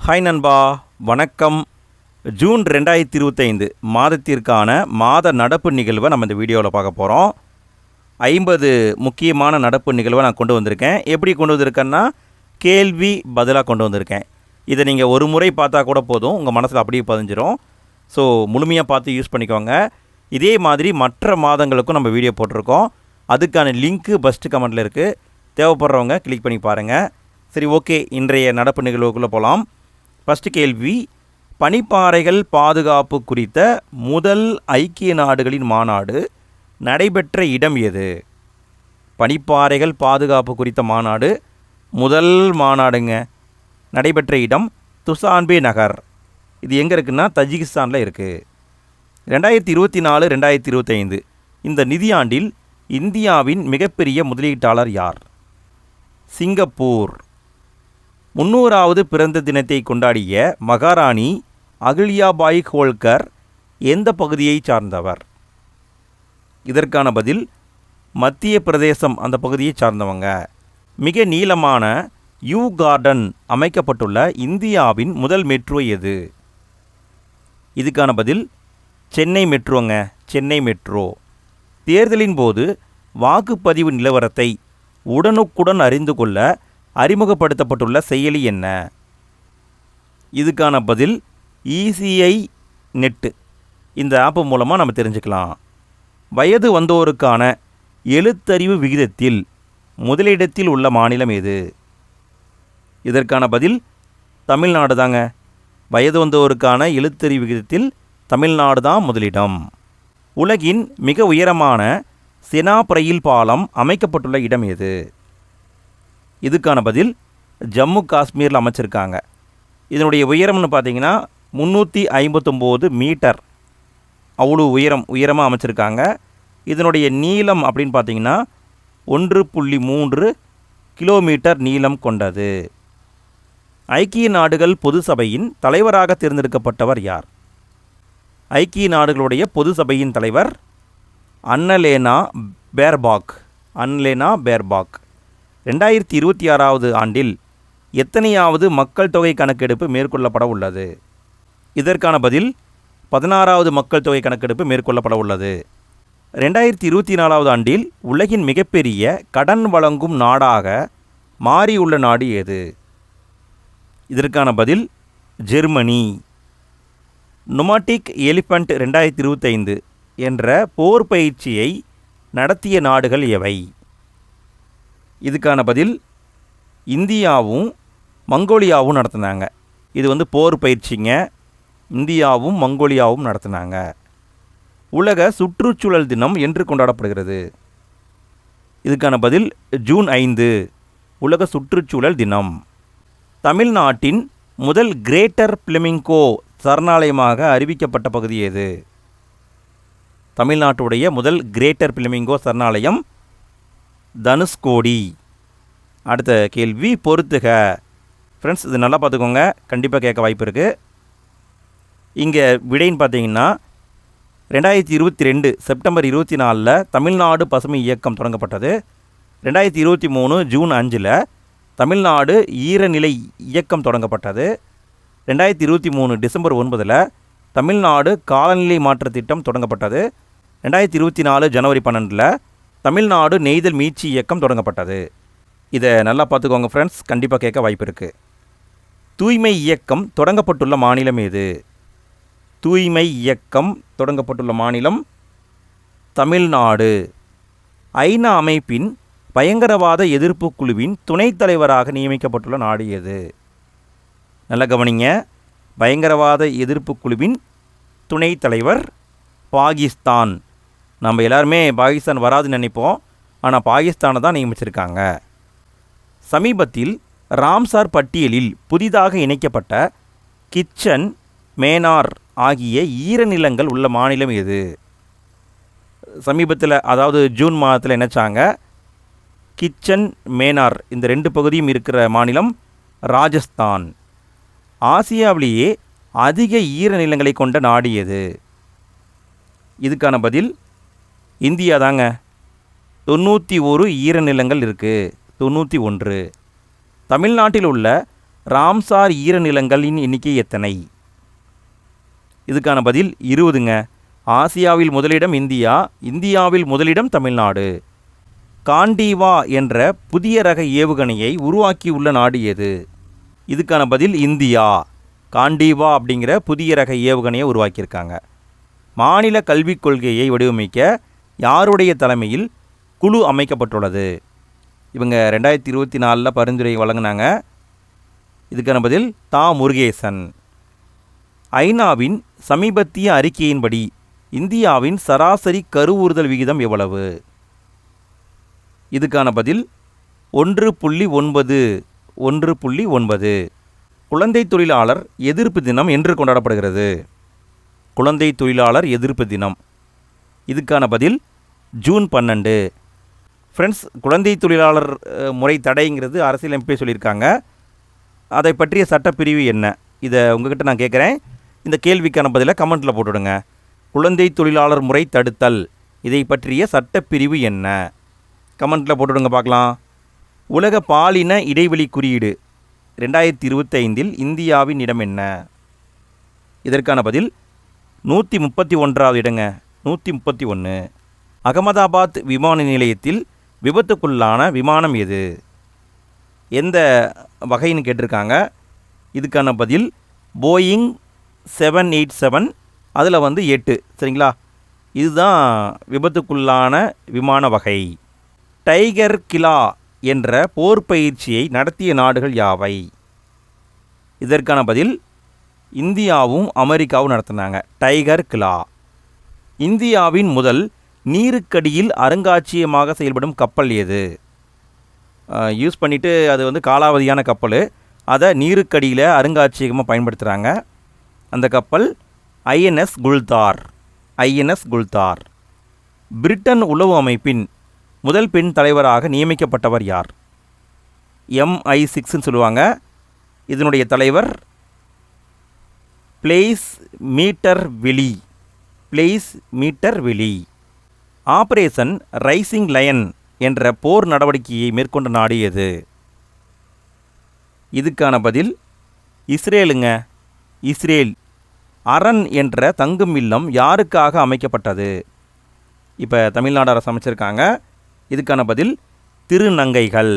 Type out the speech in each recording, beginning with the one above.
Hi நண்பா, வணக்கம். June 2025 மாதத்திற்கான மாத நடப்பு நிகழ்வை நம்ம இந்த வீடியோவில் பார்க்க போகிறோம். 50 முக்கியமான நடப்பு நிகழ்வை நான் கொண்டு வந்திருக்கேன். எப்படி கொண்டு வந்திருக்கேன்னா, கேள்வி பதிலாக கொண்டு வந்திருக்கேன். இதை நீங்கள் ஒரு முறை பார்த்தா கூட போதும், உங்கள் மனசில் அப்படியே பதிஞ்சிரும். ஸோ முழுமையாக பார்த்து யூஸ் பண்ணிக்கோங்க. இதே மாதிரி மற்ற மாதங்களுக்கும் நம்ம வீடியோ போட்டிருக்கோம். அதுக்கான லிங்க்கு ஃபஸ்ட்டு கமெண்ட்டில் இருக்குது. தேவைப்படுறவங்க கிளிக் பண்ணி பாருங்கள். சரி, ஓகே, இன்றைய நடப்பு நிகழ்வுக்குள்ளே போகலாம். ஃபஸ்ட்டு கேள்வி, பனிப்பாறைகள் பாதுகாப்பு குறித்த முதல் ஐக்கிய நாடுகளின் மாநாடு நடைபெற்ற இடம் எது? பனிப்பாறைகள் பாதுகாப்பு குறித்த மாநாடு முதல் மாநாடுங்க நடைபெற்ற இடம் துசான்பே நகர். இது எங்கே இருக்குன்னா தஜிகிஸ்தானில் இருக்குது. 2024-2025 இந்த நிதியாண்டில் இந்தியாவின் மிகப்பெரிய முதலீட்டாளர் யார்? சிங்கப்பூர். 300வது பிறந்த தினத்தை கொண்டாடிய மகாராணி அகில்யாபாய் ஹோல்கர் எந்த பகுதியை சார்ந்தவர்? இதற்கான பதில் மத்திய பிரதேசம், அந்த பகுதியை சார்ந்தவங்க. மிக நீளமான யூ கார்டன் அமைக்கப்பட்டுள்ள இந்தியாவின் முதல் மெட்ரோ எது? இதுக்கான பதில் சென்னை மெட்ரோங்க, சென்னை மெட்ரோ. தேர்தலின் போது வாக்குப்பதிவு நிலவரத்தை உடனுக்குடன் அறிந்து கொள்ள அறிமுகப்படுத்தப்பட்டுள்ள செயலி என்ன? இதுக்கான பதில் இசிஐ நெட்டு. இந்த ஆப்பு மூலமாக நம்ம தெரிஞ்சுக்கலாம். வயது வந்தோருக்கான எழுத்தறிவு விகிதத்தில் முதலிடத்தில் உள்ள மாநிலம் எது? இதற்கான பதில் தமிழ்நாடு தாங்க. வயது வந்தோருக்கான எழுத்தறிவு விகிதத்தில் தமிழ்நாடு தான் முதலிடம். உலகின் மிக உயரமான செனாப் ரயில் பாலம் அமைக்கப்பட்டுள்ள இடம் எது? இதுக்கான பதில் ஜம்மு காஷ்மீரில் அமைச்சிருக்காங்க. இதனுடைய உயரம்னு பார்த்தீங்கன்னா 359 மீட்டர். அவ்வளோ உயரமாக அமைச்சிருக்காங்க. இதனுடைய நீளம் அப்படின்னு பார்த்தீங்கன்னா 1.3 கிலோமீட்டர் நீளம் கொண்டது. ஐக்கிய நாடுகள் பொது சபையின் தலைவராக தேர்ந்தெடுக்கப்பட்டவர் யார்? ஐக்கிய நாடுகளுடைய பொது சபையின் தலைவர் அன்னலேனா பேர்பாக். 2026வது ஆண்டில் எத்தனையாவது மக்கள் தொகை கணக்கெடுப்பு மேற்கொள்ளப்பட உள்ளது? இதற்கான பதில் 16வது மக்கள் தொகை கணக்கெடுப்பு மேற்கொள்ளப்பட உள்ளது. 2024வது ஆண்டில் உலகின் மிகப்பெரிய கடன் வழங்கும் நாடாக மாறியுள்ள நாடு எது? இதற்கான பதில் ஜெர்மனி. நொமாட்டிக் எலிஃபண்ட் 2025 என்ற போர் பயிற்சியை நடத்திய நாடுகள் எவை? இதுக்கான பதில் இந்தியாவும் மங்கோலியாவும் நடத்தினாங்க. இது போர் பயிற்சிங்க. இந்தியாவும் மங்கோலியாவும் நடத்தினாங்க. உலக சுற்றுச்சூழல் தினம் என்று கொண்டாடப்படுகிறது? இதுக்கான பதில் ஜூன் 5, உலக சுற்றுச்சூழல் தினம். தமிழ்நாட்டின் முதல் கிரேட்டர் ஃப்ளெமிங்கோ சரணாலயமாக அறிவிக்கப்பட்ட பகுதி எது? தமிழ்நாட்டுடைய முதல் கிரேட்டர் ஃப்ளெமிங்கோ சரணாலயம் தனுஷ்கோடி. அடுத்த கேள்வி, பொறுத்துக. ஃப்ரெண்ட்ஸ், இது நல்லா பார்த்துக்கோங்க, கண்டிப்பாக கேட்க வாய்ப்பு இருக்குது. இங்கே விடைன்னு பார்த்தீங்கன்னா 2022 செப்டம்பர் 24 தமிழ்நாடு பசுமை இயக்கம் தொடங்கப்பட்டது. 2023 ஜூன் 5 தமிழ்நாடு ஈரநிலை இயக்கம் தொடங்கப்பட்டது. 2023 டிசம்பர் 9 தமிழ்நாடு காலநிலை மாற்ற திட்டம் தொடங்கப்பட்டது. 2024 ஜனவரி 12 தமிழ்நாடு நெய்தல் மீட்சி இயக்கம் தொடங்கப்பட்டது. இதை நல்லா பார்த்துக்கோங்க ஃப்ரெண்ட்ஸ், கண்டிப்பாக கேட்க வாய்ப்பு இருக்குது. தூய்மை இயக்கம் தொடங்கப்பட்டுள்ள மாநிலம் எது? தூய்மை இயக்கம் தொடங்கப்பட்டுள்ள மாநிலம் தமிழ்நாடு. ஐநா அமைப்பின் பயங்கரவாத எதிர்ப்பு குழுவின் துணைத் தலைவராக நியமிக்கப்பட்டுள்ள நாடு எது? நல்லா கவனிங்க. பயங்கரவாத எதிர்ப்பு குழுவின் துணைத் தலைவர் பாகிஸ்தான். நம்ம எல்லாருமே பாகிஸ்தான் வராதுன்னு நினைப்போம், ஆனால் பாகிஸ்தானை தான் நியமிச்சிருக்காங்க. சமீபத்தில் ராம்சார் பட்டியலில் புதிதாக இணைக்கப்பட்ட கிச்சன், மேனார் ஆகிய ஈரநிலங்கள் உள்ள மாநிலம் எது? சமீபத்தில், அதாவது ஜூன் மாதத்தில் இணைச்சாங்க. கிச்சன், மேனார் இந்த 2 பகுதியும் இருக்கிற மாநிலம் ராஜஸ்தான். ஆசியாவிலேயே அதிக ஈரநிலங்களை கொண்ட நாடு எது? இதுக்கான பதில் இந்தியா தாங்க. 91 ஈரநிலங்கள் இருக்குது. 91. தமிழ்நாட்டில் உள்ள ராம்சார் ஈரநிலங்களின் எண்ணிக்கை எத்தனை? இதுக்கான பதில் 20ங்க. ஆசியாவில் முதலிடம் இந்தியா, இந்தியாவில் முதலிடம் தமிழ்நாடு. காண்டீவா என்ற புதிய ரக ஏவுகணையை உருவாக்கியுள்ள நாடு எது? இதுக்கான பதில் இந்தியா. காண்டீவா அப்படிங்கிற புதிய ரக ஏவுகணையை உருவாக்கியிருக்காங்க. மாநில கல்விக் கொள்கையை வடிவமைக்க யாருடைய தலைமையில் குழு அமைக்கப்பட்டுள்ளது? இவங்க 2024 பரிந்துரை வழங்கினாங்க. இதுக்கான பதில் தா. முருகேசன். ஐநாவின் சமீபத்திய அறிக்கையின்படி இந்தியாவின் சராசரி கருவுறுதல் விகிதம் எவ்வளவு? இதுக்கான பதில் 1.9. 1.9. குழந்தை தொழிலாளர் எதிர்ப்பு தினம் என்று கொண்டாடப்படுகிறது? குழந்தை தொழிலாளர் எதிர்ப்பு தினம். இதுக்கான பதில் ஜூன் 12. ஃப்ரெண்ட்ஸ், குழந்தை தொழிலாளர் முறை தடைங்கிறது அரசியலமைப்பே சொல்லியிருக்காங்க. அதை பற்றிய சட்டப்பிரிவு என்ன? இதை உங்ககிட்ட நான் கேட்குறேன். இந்த கேள்விக்கான பதிலை கமெண்ட்டில் போட்டுவிடுங்க. குழந்தை தொழிலாளர் முறை தடுத்தல், இதை பற்றிய சட்டப்பிரிவு என்ன? கமெண்ட்டில் போட்டுவிடுங்க பார்க்கலாம். உலக பாலின இடைவெளி குறியீடு 2025 இந்தியாவின் இடம் என்ன? இதற்கான பதில் 131வது இடங்க. 131. அகமதாபாத் விமான நிலையத்தில் விபத்துக்குள்ளான விமானம் எது? எந்த வகைன்னு கேட்டிருக்காங்க. இதுக்கான பதில் போயிங் 787. அதில் 8. சரிங்களா? இதுதான் விபத்துக்குள்ளான விமான வகை. டைகர் கிலா என்ற போர் பயிற்சியை நடத்திய நாடுகள் யாவை? இதற்கான பதில் இந்தியாவும் அமெரிக்காவும் நடத்தினாங்க. டைகர் கிலா. இந்தியாவின் முதல் நீருக்கடியில் அருங்காட்சியகமாக செயல்படும் கப்பல் எது? யூஸ் பண்ணிவிட்டு அது காலாவதியான கப்பல், அதை நீருக்கடியில் அருங்காட்சியகமாக பயன்படுத்துகிறாங்க. அந்த கப்பல் ஐஎன்எஸ் குல்தார். ஐஎன்எஸ் குல்தார். பிரிட்டன் உளவு அமைப்பின் முதல் பெண் தலைவராக நியமிக்கப்பட்டவர் யார்? MI6ன்னு சொல்லுவாங்க. இதனுடைய தலைவர் Blaise Metreweli. Blaise Metreweli. Operation rising lion என்ற போர் நடவடிக்கையை மேற்கொண்ட நாடு எது? இதுக்கான பதில் இஸ்ரேலுங்க. இஸ்ரேல். அரண் என்ற தங்கும் இல்லம் யாருக்காக அமைக்கப்பட்டது? இப்போ தமிழ்நாடு அரசு அமைச்சிருக்காங்க. இதுக்கான பதில் திருநங்கைகள்.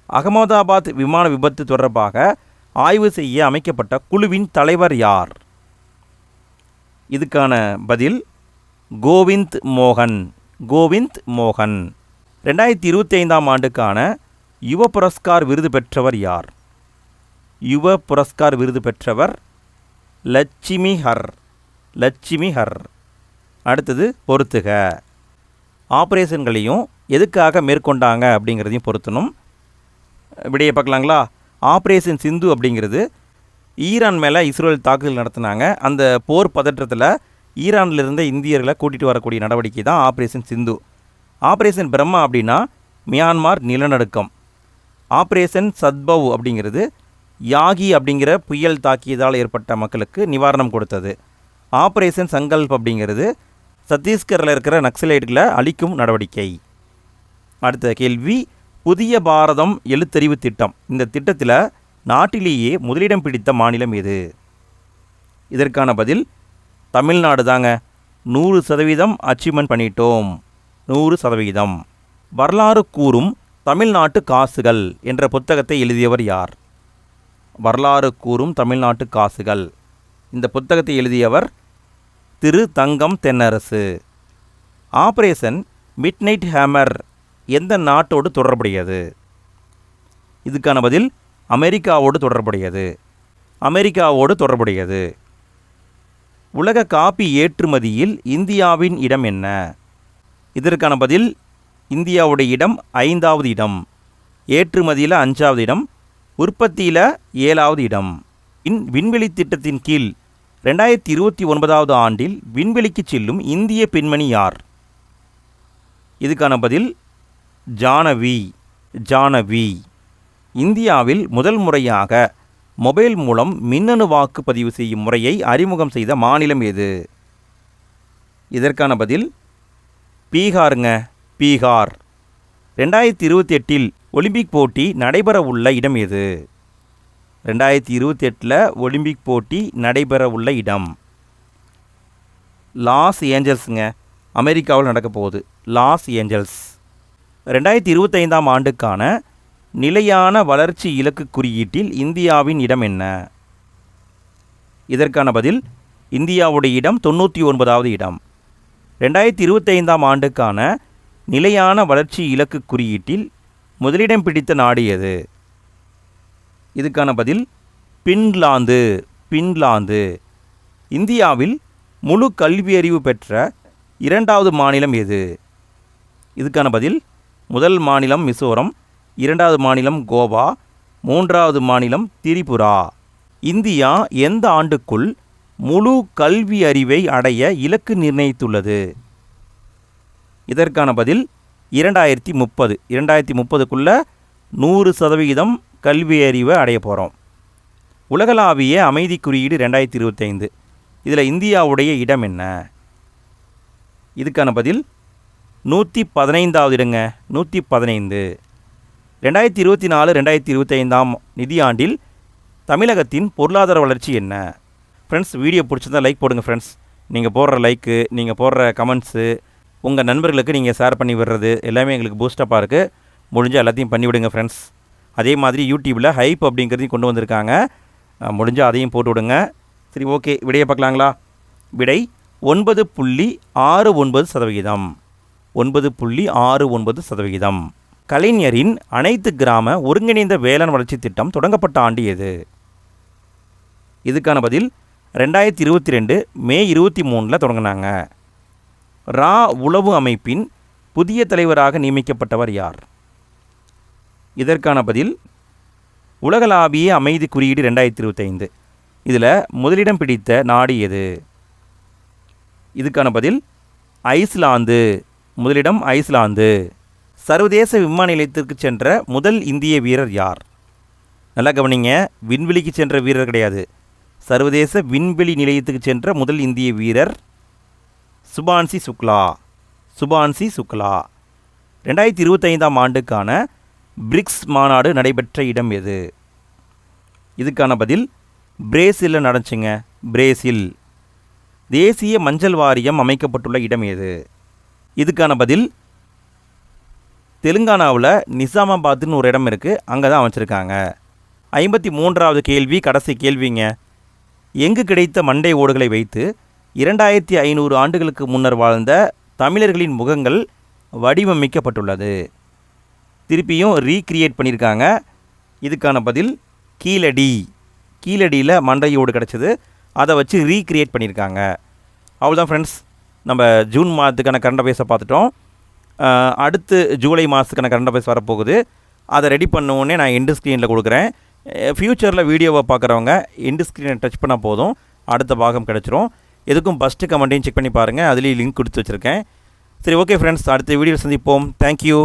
அகமதாபாத் விமான விபத்து தொடர்பாக ஆய்வு செய்ய அமைக்கப்பட்ட குழுவின் தலைவர் யார்? இதுக்கான பதில் கோவிந்த் மோகன். கோவிந்த் மோகன். 2025 ஆண்டுக்கான யுவ புரஸ்கார் விருது பெற்றவர் யார்? யுவ புரஸ்கார் விருது பெற்றவர் லட்சுமி ஹர். லட்சுமி ஹர். அடுத்தது பொறுத்துக. ஆப்ரேஷன்களையும் எதுக்காக மேற்கொண்டாங்க அப்படிங்கிறதையும் பொருத்தணும். விடையை பார்க்கலாங்களா? ஆப்ரேஷன் சிந்து அப்படிங்கிறது ஈரான் மேலே இஸ்ரேல் தாக்குதல் நடத்தினாங்க. அந்த போர் பதற்றத்தில் ஈரானில் இருந்த இந்தியர்களை கூட்டிகிட்டு வரக்கூடிய நடவடிக்கை தான் ஆப்ரேஷன் சிந்து. ஆப்ரேஷன் பிரம்மா அப்படின்னா மியான்மார் நிலநடுக்கம். ஆப்ரேஷன் சத்பவ் அப்படிங்கிறது யாகி அப்படிங்கிற புயல் தாக்கியதால் ஏற்பட்ட மக்களுக்கு நிவாரணம் கொடுத்தது. ஆப்ரேஷன் சங்கல்ப் அப்படிங்கிறது சத்தீஸ்கரில் இருக்கிற நக்சலைட்களை அழிக்கும் நடவடிக்கை. அடுத்த கேள்வி, புதிய பாரதம் எழுத்தறிவு திட்டம். இந்த திட்டத்தில் நாட்டிலேயே முதலிடம் பிடித்த மாநிலம் எது? இதற்கான பதில் தமிழ்நாடு தாங்க. 100% அச்சீவ்மெண்ட் பண்ணிட்டோம். 100%. வரலாறு கூறும் தமிழ்நாட்டு காசுகள் என்ற புத்தகத்தை எழுதியவர் யார்? வரலாறு கூறும் தமிழ்நாட்டு காசுகள். இந்த புத்தகத்தை எழுதியவர் திரு Thangam Thennarasu. Operation midnight hammer எந்த நாட்டோடு தொடர்புடையது? இதுக்கான பதில் அமெரிக்காவோடு தொடர்புடையது. அமெரிக்காவோடு தொடர்புடையது. உலக காபி ஏற்றுமதியில் இந்தியாவின் இடம் என்ன? இதற்கான பதில் இந்தியாவுடைய இடம் 5வது இடம். ஏற்றுமதியில் 5வது இடம். உற்பத்தியில் 7வது இடம். விண்வெளி திட்டத்தின் கீழ் 2029 ஆண்டில் விண்வெளிக்கு செல்லும் இந்திய பெண்மணி யார்? இதுக்கான பதில் ஜானவி. ஜானவி. இந்தியாவில் முதல் முறையாக மொபைல் மூலம் மின்னணு வாக்குப்பதிவு செய்யும் முறையை அறிமுகம் செய்த மாநிலம் எது? இதற்கான பதில் பீகாருங்க. பீகார். 2028 ஒலிம்பிக் போட்டி நடைபெற உள்ள இடம் எது? 2028 ஒலிம்பிக் போட்டி நடைபெற உள்ள இடம் லாஸ் ஏஞ்சல்ஸுங்க. அமெரிக்காவில் நடக்க போகுது. Los Angeles. 2025ஆம் ஆண்டுக்கான நிலையான வளர்ச்சி இலக்கு குறியீட்டில் இந்தியாவின் இடம் என்ன? இதற்கான பதில் இந்தியாவுடைய இடம் 99வது இடம். 2025ஆம் ஆண்டுக்கான நிலையான வளர்ச்சி இலக்கு குறியீட்டில் முதலிடம் பிடித்த நாடு எது? இதுக்கான பதில் பின்லாந்து. பின்லாந்து. இந்தியாவில் முழு கல்வியறிவு பெற்ற 2வது மாநிலம் எது? இதுக்கான பதில் முதல் மாநிலம் மிசோரம், 2வது மாநிலம் கோவா, 3வது மாநிலம் திரிபுரா. இந்தியா எந்த ஆண்டுக்குள் முழு கல்வி அறிவை அடைய இலக்கு நிர்ணயித்துள்ளது? இதற்கான பதில் 2030. 2030க்குள்ள 100% கல்வி அறிவை அடைய போகிறோம். உலகளாவிய அமைதி குறியீடு 2025. இதில் இந்தியாவுடைய இடம் என்ன? இதுக்கான பதில் 115வது இடங்க. 115. 2024-2025ஆம் நிதியாண்டில் தமிழகத்தின் பொருளாதார வளர்ச்சி என்ன? ஃப்ரெண்ட்ஸ், வீடியோ பிடிச்சிருந்தால் லைக் போடுங்க ஃப்ரெண்ட்ஸ். நீங்கள் போடுற லைக்கு, நீங்கள் போடுற கமெண்ட்ஸு, உங்கள் நண்பர்களுக்கு நீங்கள் ஷேர் பண்ணி விடுறது எல்லாமே எங்களுக்கு பூஸ்டப்பாக இருக்குது. முடிஞ்சால் எல்லாத்தையும் பண்ணிவிடுங்க ஃப்ரெண்ட்ஸ். அதே மாதிரி யூடியூப்பில் ஹைப் அப்படிங்கிறதையும் கொண்டு வந்திருக்காங்க. முடிஞ்சால் அதையும் போட்டு விடுங்க. சரி, ஓகே, விடையை பார்க்கலாங்களா? விடை 9.69%. 9.69%. கலைஞரின் அனைத்து கிராம ஒருங்கிணைந்த வேளாண் வளர்ச்சி திட்டம் தொடங்கப்பட்ட ஆண்டு எது? இதுக்கான பதில் 2022 மே 23 தொடங்கினாங்க. ரா உளவு அமைப்பின் புதிய தலைவராக நியமிக்கப்பட்டவர் யார்? இதற்கான பதில் உலகளாவிய அமைதி குறியீடு 2025. இதில் முதலிடம் பிடித்த நாடு எது? இதுக்கான பதில் ஐஸ்லாந்து. முதலிடம் ஐஸ்லாந்து. சர்வதேச விமான நிலையத்திற்கு சென்ற முதல் இந்திய வீரர் யார்? நல்லா கவனிங்க, விண்வெளிக்கு சென்ற வீரர் கிடையாது. சர்வதேச விண்வெளி நிலையத்துக்கு சென்ற முதல் இந்திய வீரர் சுபான்சி சுக்லா. சுபான்சி சுக்லா. 2025ஆம் ஆண்டுக்கான பிரிக்ஸ் மாநாடு நடைபெற்ற இடம் எது? இதுக்கான பதில் பிரேசிலில் நடந்துச்சுங்க. பிரேசில். தேசிய மஞ்சள் வாரியம் அமைக்கப்பட்டுள்ள இடம் எது? இதுக்கான பதில் தெலுங்கானாவில் நிசாமாபாத்னு ஒரு இடம் இருக்குது, அங்கே தான் அமைச்சிருக்காங்க. 53வது கேள்வி, கடைசி கேள்விங்க. எங்கு கிடைத்த மண்டை ஓடுகளை வைத்து 2500 ஆண்டுகளுக்கு முன்னர் வாழ்ந்த தமிழர்களின் முகங்கள் வடிவமைக்கப்பட்டுள்ளது? திருப்பியும் ரீக்ரியேட் பண்ணியிருக்காங்க. இதுக்கான பதில் கீழடி. கீழடியில் மண்டையோடு கிடச்சிது, அதை வச்சு ரீக்ரியேட் பண்ணியிருக்காங்க. அவ்வளோதான் ஃப்ரெண்ட்ஸ், நம்ம ஜூன் மாதத்துக்கான கரண்ட் அஃபேர்ஸை பார்த்துட்டோம். அடுத்து ஜூலை மாதத்துக்கான கரண்ட் அஃபேர்ஸ் வரப்போகுது. அதை ரெடி பண்ணோடனே நான் எண்டு ஸ்க்ரீனில் கொடுக்குறேன். ஃப்யூச்சரில் வீடியோவை பார்க்குறவங்க எண்டு ஸ்க்ரீனை டச் பண்ணால் போதும், அடுத்த பாகம் கிடச்சிரும். எதுக்கும் ஃபஸ்ட்டு கமெண்ட்டையும் செக் பண்ணி பாருங்கள், அதுலேயும் லிங்க் கொடுத்து வச்சுருக்கேன். சரி, ஓகே ஃப்ரெண்ட்ஸ், அடுத்த வீடியோவில் சந்திப்போம். தேங்க்யூ.